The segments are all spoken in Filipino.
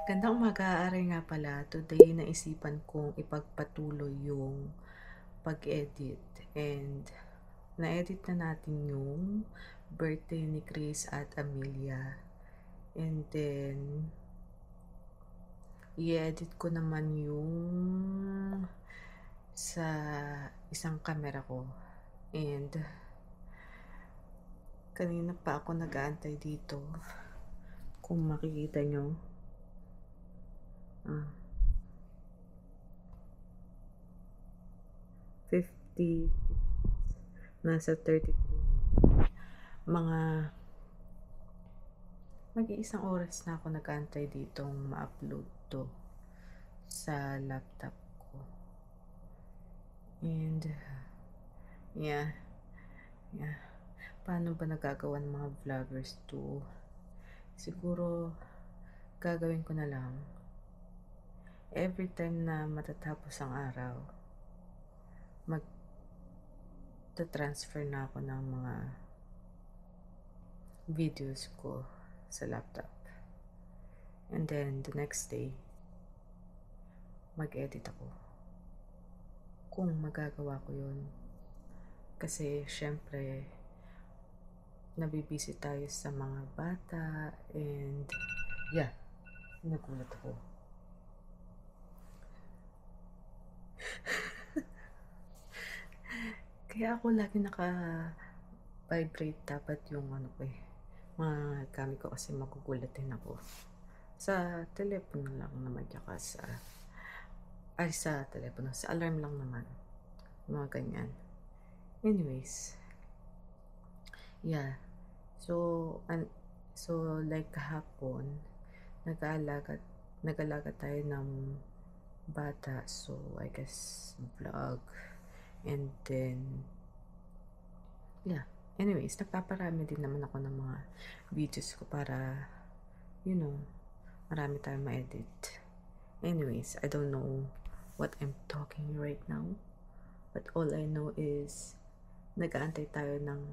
Gandang umaga, Ari nga pala. Today, naisipan kong ipagpatuloy yung pag-edit. And, na-edit na natin yung birthday ni Chris at Amelia. And then, i-edit ko naman yung sa isang camera ko. And, kanina pa ako nag-aantay dito. Kung makikita nyo. Ah, 50, nasa 33. Mga mag-iisang oras na ako nag-aantay ditong ma-upload to sa laptop ko. And, yeah. Paano ba nagagawa ng mga vloggers to? Siguro, gagawin ko na lang. Every time na matatapos ang araw, mag-transfer na ako ng mga videos ko sa laptop. And then, the next day, mag-edit ako. Kung magagawa ko yun. Kasi, syempre, nabibisi tayo sa mga bata. And, yeah, nagulat ako. Kaya ako lagi naka-vibrate dapat yung ano ko mga gamit ko kasi magugulat din ako. Sa telepono lang naman tsaka sa telepono, sa alarm lang naman. Mga ganyan. Anyways. Yeah. So like kahapon, nag-alaga tayo ng bata. So, I guess, vlog. And then, yeah. Anyways, nagpaparami din naman ako ng mga videos ko para, marami tayong ma-edit. Anyways, I don't know what I'm talking right now. But all I know is, nag-aantay tayo ng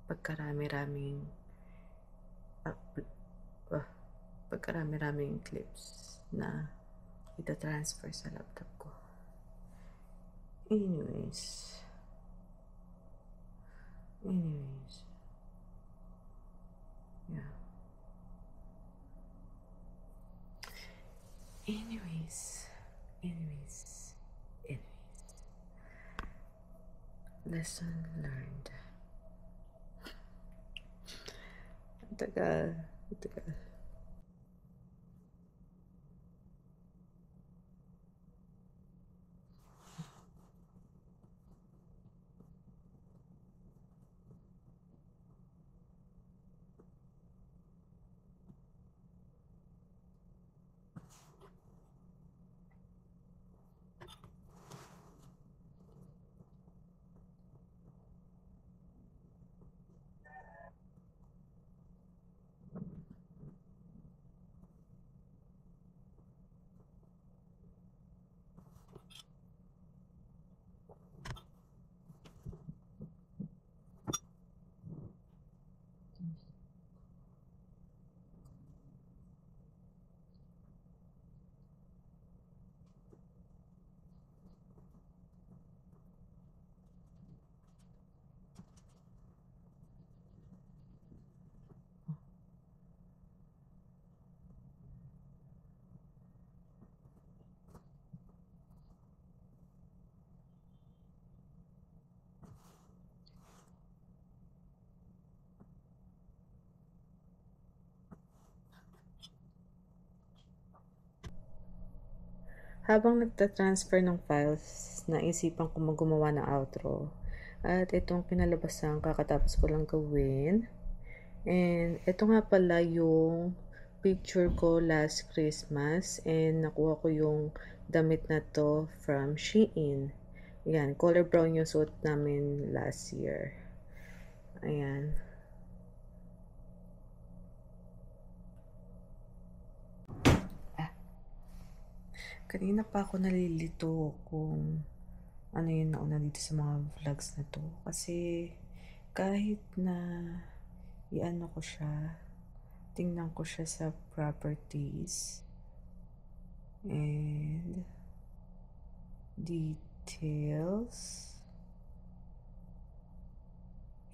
pagkarami-raming clips na ita-transfer sa laptop ko. Anyways, yeah. Anyways. Lesson learned. Ang tagal. Habang nagta-transfer ng files, naisipan ko gumawa ng outro. At itong kinalabasan, kakatapos ko lang gawin. And ito nga pala yung picture ko last Christmas. And nakuha ko yung damit na to from Shein. Ayan, color brown yung suot namin last year. Ayan. Kanina pa ako nalilito kung ano yung nauna dito sa mga vlogs na to. Kasi kahit na tingnan ko siya sa properties, and details.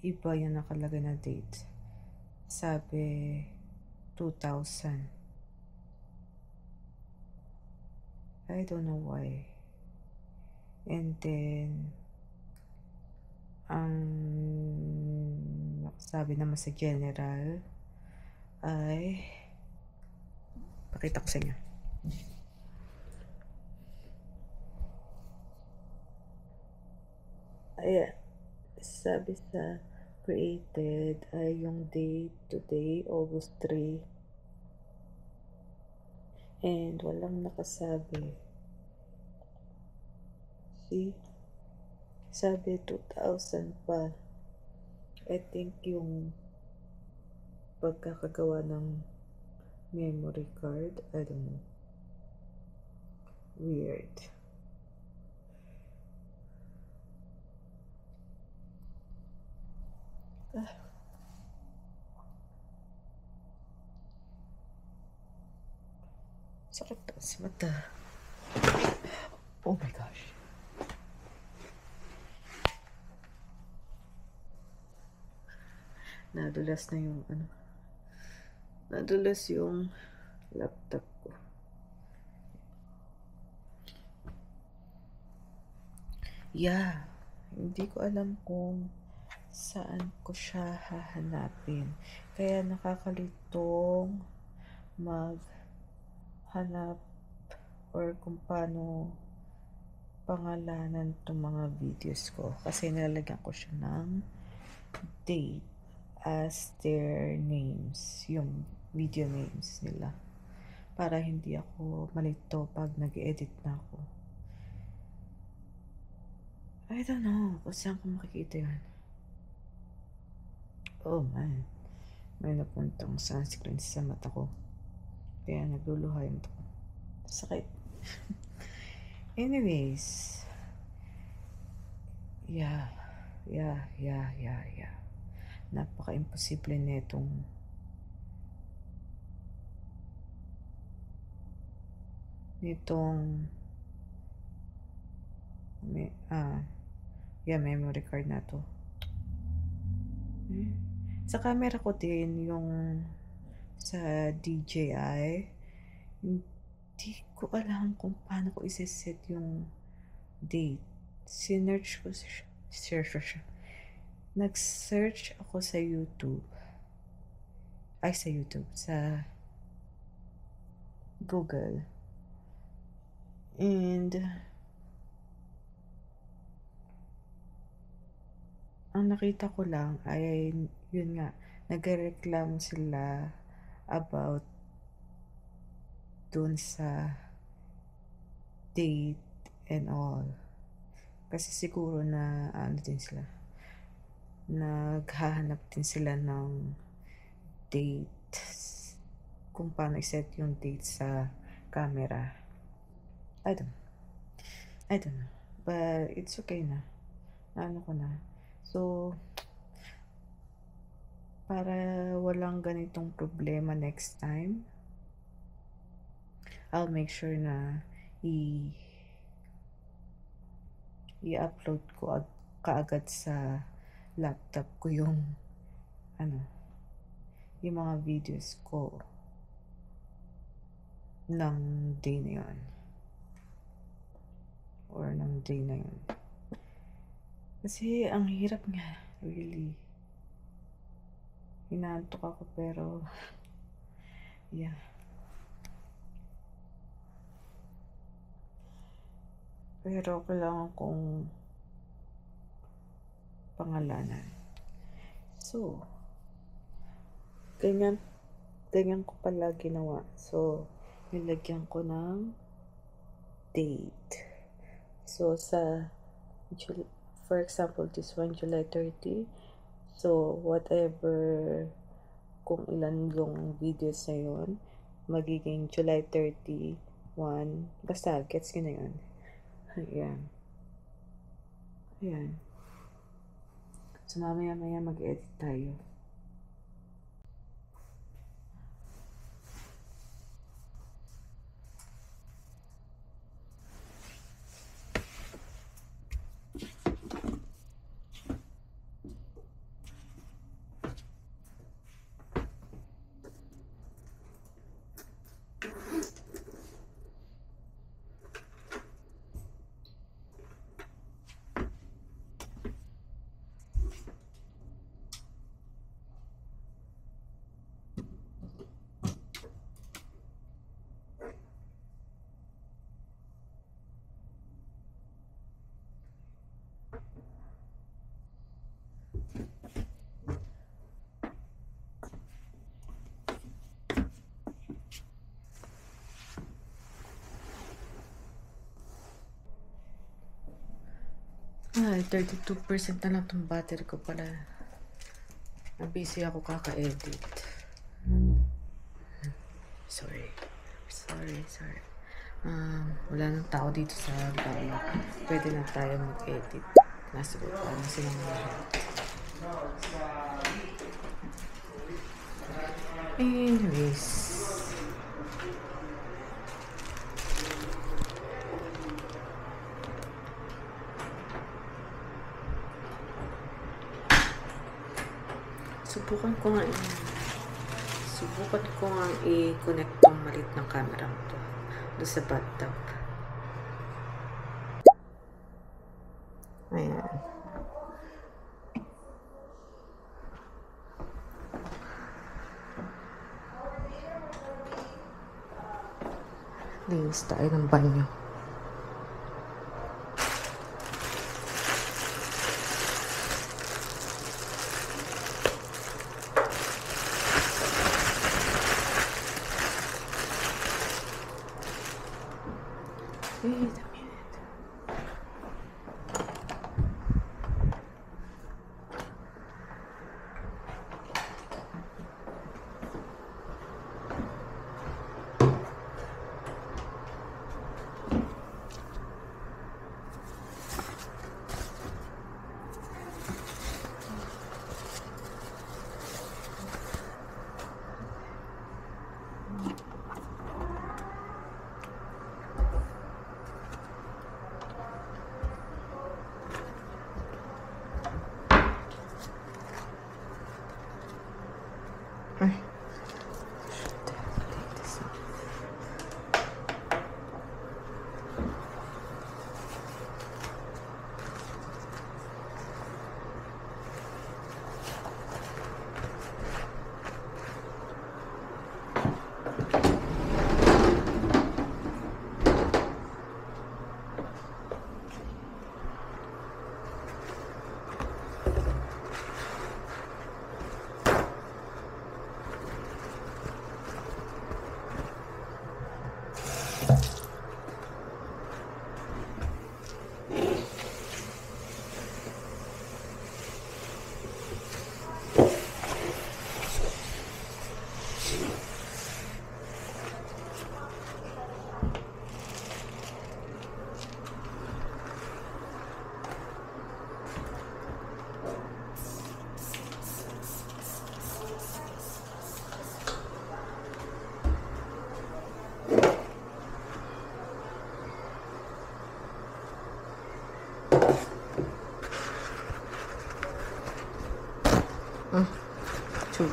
Iba yung nakalagay na date. Sabi 2000. I don't know why. And then ang nakasabi naman sa general ay pakita ko sa inyo. Ayan, sabi sa created ay yung date today, August 3, and walang nakasabi. See? Sabi 2000 pa. I think yung pagkakagawa ng memory card, I don't know. Weird. Sakit to sa mata. Oh my gosh. Nadulas na yung nadulas yung laptop ko. Yeah, hindi ko alam kung saan ko siya hahanapin. Kaya nakakalitong maghanap or kung paano pangalanan itong mga videos ko. Kasi nilalagyan ko siya ng date as their names, yung video names nila, para hindi ako malito pag nag-edit na ako. I don't know kung saan ko makikita yun. Oh man, may napuntang sunscreen sa mata ko, kaya nagluluha yung mata ko. Sakit. Anyways, yeah. Napaka-imposible netong memory card na to. Sa camera ko din, yung sa DJI, hindi ko alam kung paano ko isa-set yung date. Sinearch ko siya. Nag-search ako sa Google. And ang nakita ko lang ay yun nga, nagreklamo sila about dun sa date and all. Kasi siguro na naghahanap din sila ng date, kung paano i-set yung date sa camera. I don't know. But it's okay na. Naano ko na. So, para walang ganitong problema next time, I'll make sure na i-upload ko kaagad sa laptop ko yung mga videos ko ng day na yun. Or ng day na yun. Kasi ang hirap nga, really. Inaantok ako pero yeah. Pero kailangan kong pangalanan. So, ganyan ko pala ginawa. So, nilagyan ko ng date. So, for example, this one, July 30. So, whatever, kung ilan yung videos na yun, magiging July 31. Basta, gets ko na yun. Ayan. So, mamaya mag-edit tayo. Ay, 32% na lang itong battery ko pala. Busy ako kaka-edit. Sorry. Wala nang tao dito sa bahay. Pwede na tayo mag-edit. Nasa loob na silang lahat. Anyways. Subukan ko nga i-connect tong malit ng camera ko doon sa bathtub. Ayan. Linis tayo ng banyo. Wait a minute. Ay. Tuh.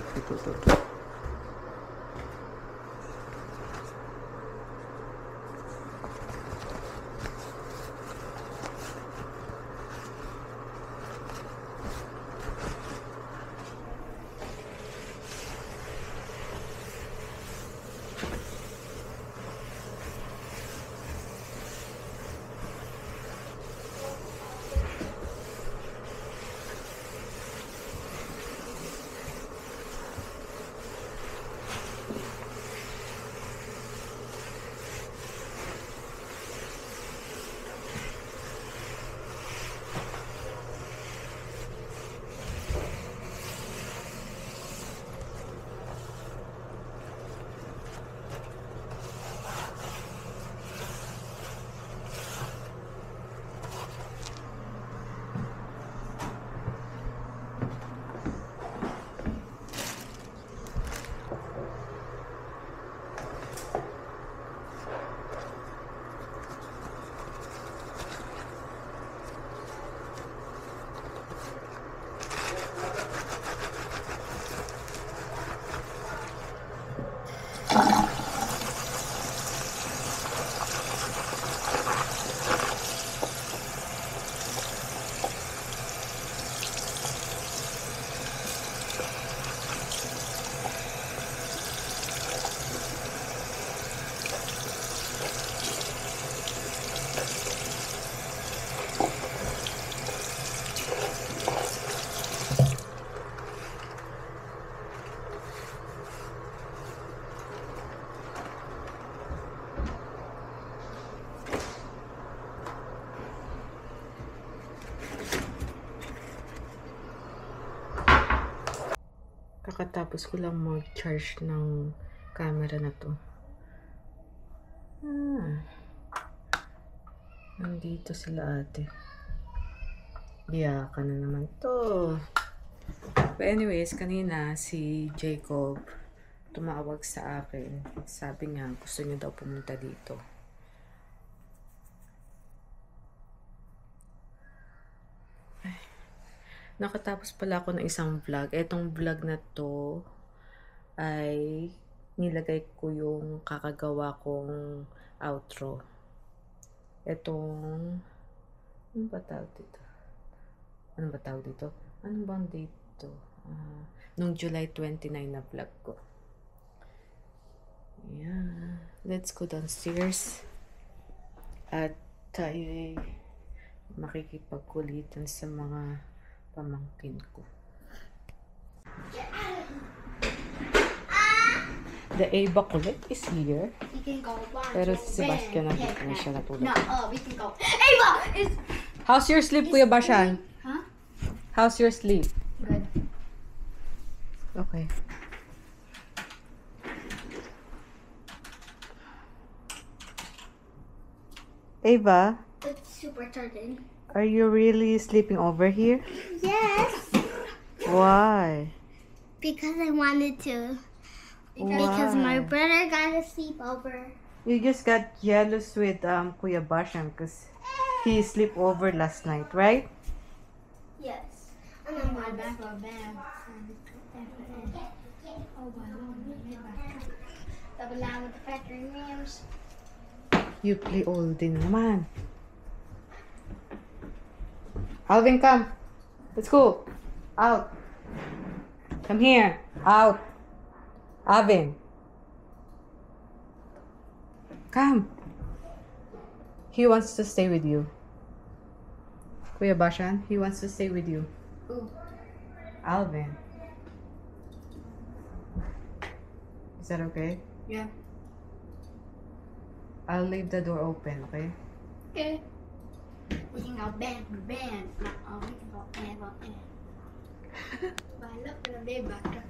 kakatapos ko lang mag-charge ng camera na to. Nandito sila ate. Iyakan na naman to. But anyways, kanina si Jacob tumawag sa akin. Sabi niya gusto niya daw pumunta dito. Nakatapos pala ako ng isang vlog. Etong vlog na to ay nilagay ko yung kakagawa kong outro. Etong ano ba tawag dito? Ano bang dito? Nung July 29 na vlog ko. Yeah. Let's go downstairs. At tayo makikipagkulitan sa mga pamangkin ko. The Ava Colette is here. We can go watch. Pero si Sebastian nandito na siya natulog. No, we can go. Ava is. How's your sleep, Kuya Bashan? Huh? How's your sleep? Good. Okay. Ava, It's super turning. are you really sleeping over here? Yes. Why? Because I wanted to. Because my brother got a sleepover. You just got jealous with Kuya Bashan because he slept over last night, right? Yes. And I'm going back to bed. Double line with the factory rams. You play all day naman. Alvin, come. Let's go. Out. Come here. Out. Alvin. Come. He wants to stay with you. Kuya Bashan, he wants to stay with you. Who? Alvin. Is that okay? Yeah. I'll leave the door open, okay? Okay. We can go bam, bam. We can go bam, bam. But look at the big bucket.